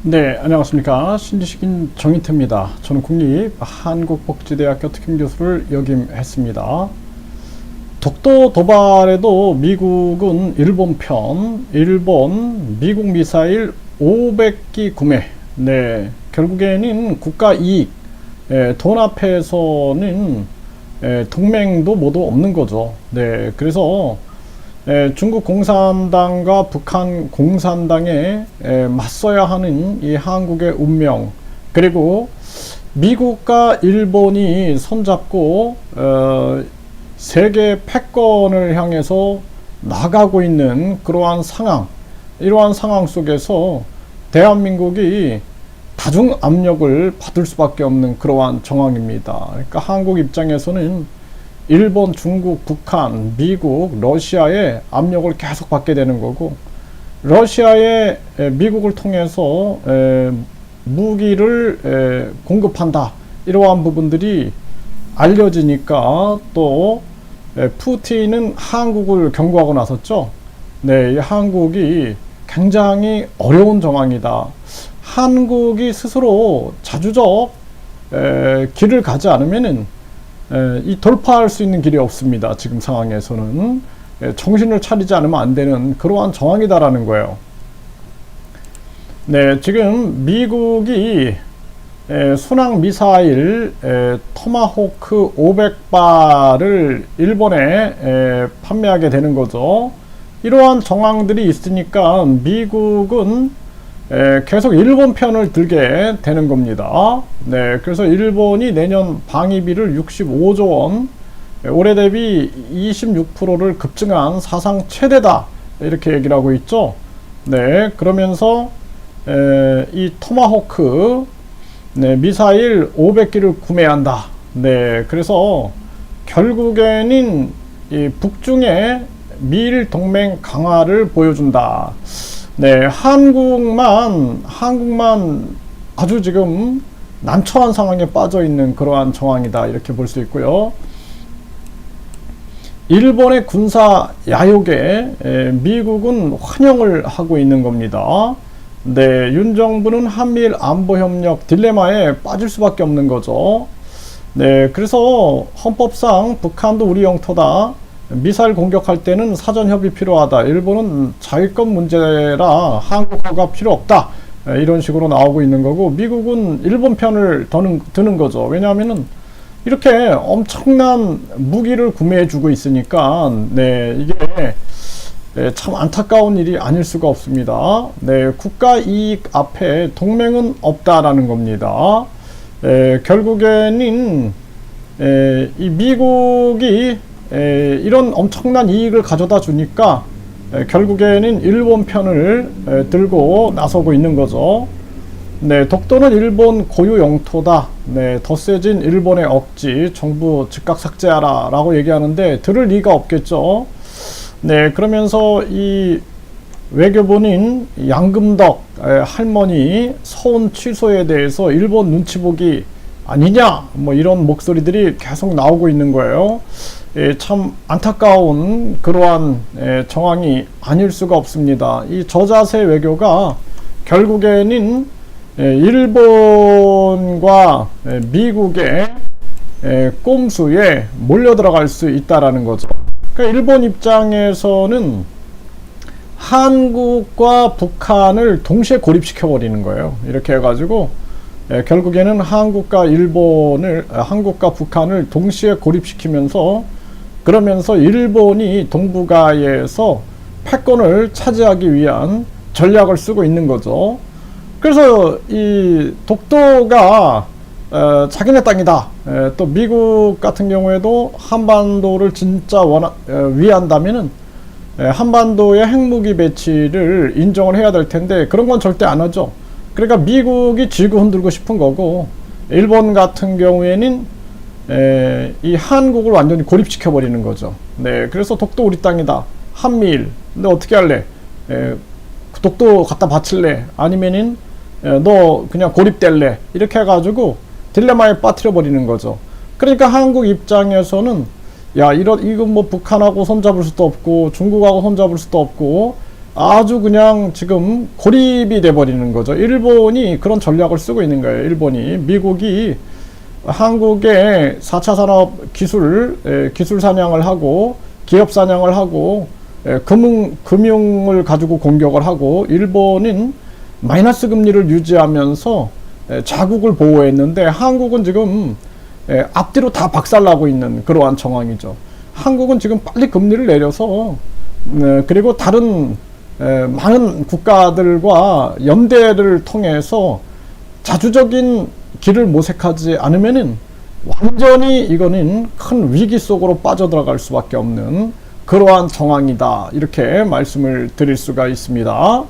네, 안녕하십니까. 신지식인 정인태입니다. 저는 국립한국복지대학교 특임교수를 역임했습니다. 독도 도발에도 미국은 일본 편, 미국 미사일 500기 구매. 네, 결국에는 국가 이익, 돈 앞에서는 동맹도 모두 없는 거죠. 네, 그래서 중국 공산당과 북한 공산당에 맞서야 하는 이 한국의 운명, 그리고 미국과 일본이 손잡고 세계 패권을 향해서 나가고 있는 그러한 상황, 이러한 상황 속에서 대한민국이 다중 압력을 받을 수밖에 없는 그러한 정황입니다. 그러니까 한국 입장에서는 일본, 중국, 북한, 미국, 러시아의 압력을 계속 받게 되는 거고, 러시아에 미국을 통해서 무기를 공급한다, 이러한 부분들이 알려지니까 또 푸틴은 한국을 경고하고 나섰죠. 네, 이 한국이 굉장히 어려운 정황이다. 한국이 스스로 자주적 길을 가지 않으면은 이 돌파할 수 있는 길이 없습니다. 지금 상황에서는 정신을 차리지 않으면 안 되는 그러한 정황이다라는 거예요. 네, 지금 미국이 순항 미사일 토마호크 500발을 일본에 판매하게 되는 거죠. 이러한 정황들이 있으니까 미국은 계속 일본 편을 들게 되는 겁니다. 네, 그래서 일본이 내년 방위비를 65조 원, 올해 대비 26%를 급증한 사상 최대다, 이렇게 얘기를 하고 있죠. 네, 그러면서 이 토마호크 미사일 500기를 구매한다. 네, 그래서 결국에는 이 북중의 미일 동맹 강화를 보여준다. 네, 한국만 아주 지금 난처한 상황에 빠져 있는 그러한 정황이다, 이렇게 볼 수 있고요. 일본의 군사 야욕에 미국은 환영을 하고 있는 겁니다. 네, 윤 정부는 한미일 안보협력 딜레마에 빠질 수밖에 없는 거죠. 네, 그래서 헌법상 북한도 우리 영토다, 미사일 공격할 때는 사전 협의 필요하다, 일본은 자위권 문제라 한국 허가 필요 없다, 이런 식으로 나오고 있는 거고, 미국은 일본 편을 드는 거죠. 왜냐하면은 이렇게 엄청난 무기를 구매해 주고 있으니까, 네, 이게 참 안타까운 일이 아닐 수가 없습니다. 네, 국가 이익 앞에 동맹은 없다라는 겁니다. 결국에는 이 미국이 이런 엄청난 이익을 가져다 주니까 결국에는 일본 편을 들고 나서고 있는 거죠. 네, 독도는 일본 고유 영토다. 네, 더 세진 일본의 억지, 정부 즉각 삭제하라 라고 얘기하는데 들을 리가 없겠죠. 네, 그러면서 이 외교부는 양금덕 할머니 서운 취소에 대해서 일본 눈치 보기 아니냐, 뭐 이런 목소리들이 계속 나오고 있는 거예요. 참 안타까운 그러한 정황이 아닐 수가 없습니다. 이 저자세 외교가 결국에는 일본과 미국의 꼼수에 몰려 들어갈 수 있다라는 거죠. 그러니까 일본 입장에서는 한국과 북한을 동시에 고립시켜 버리는 거예요. 이렇게 해가지고 결국에는 한국과 북한을 동시에 고립시키면서, 그러면서 일본이 동북아에서 패권을 차지하기 위한 전략을 쓰고 있는 거죠. 그래서 이 독도가 자기네 땅이다. 또 미국 같은 경우에도 한반도를 진짜 위한다면은 한반도의 핵무기 배치를 인정을 해야 될 텐데 그런 건 절대 안 하죠. 그러니까 미국이 쥐고 흔들고 싶은 거고, 일본 같은 경우에는 이 한국을 완전히 고립시켜 버리는 거죠. 네, 그래서 독도 우리 땅이다, 한미일. 근데 어떻게 할래? 독도 갖다 바칠래? 아니면은 너 그냥 고립될래? 이렇게 해가지고 딜레마에 빠뜨려 버리는 거죠. 그러니까 한국 입장에서는 야, 이건 뭐 북한하고 손잡을 수도 없고 중국하고 손잡을 수도 없고 아주 그냥 지금 고립이 돼 버리는 거죠. 일본이 그런 전략을 쓰고 있는 거예요. 일본이. 미국이 한국의 4차 산업 기술 사냥을 하고 기업 사냥을 하고 금융을 가지고 공격을 하고, 일본은 마이너스 금리를 유지하면서 자국을 보호했는데 한국은 지금 앞뒤로 다 박살나고 있는 그러한 정황이죠. 한국은 지금 빨리 금리를 내려서 그리고 다른 많은 국가들과 연대를 통해서 자주적인 길을 모색하지 않으면은 완전히 이거는 큰 위기 속으로 빠져들어갈 수밖에 없는 그러한 정황이다, 이렇게 말씀을 드릴 수가 있습니다.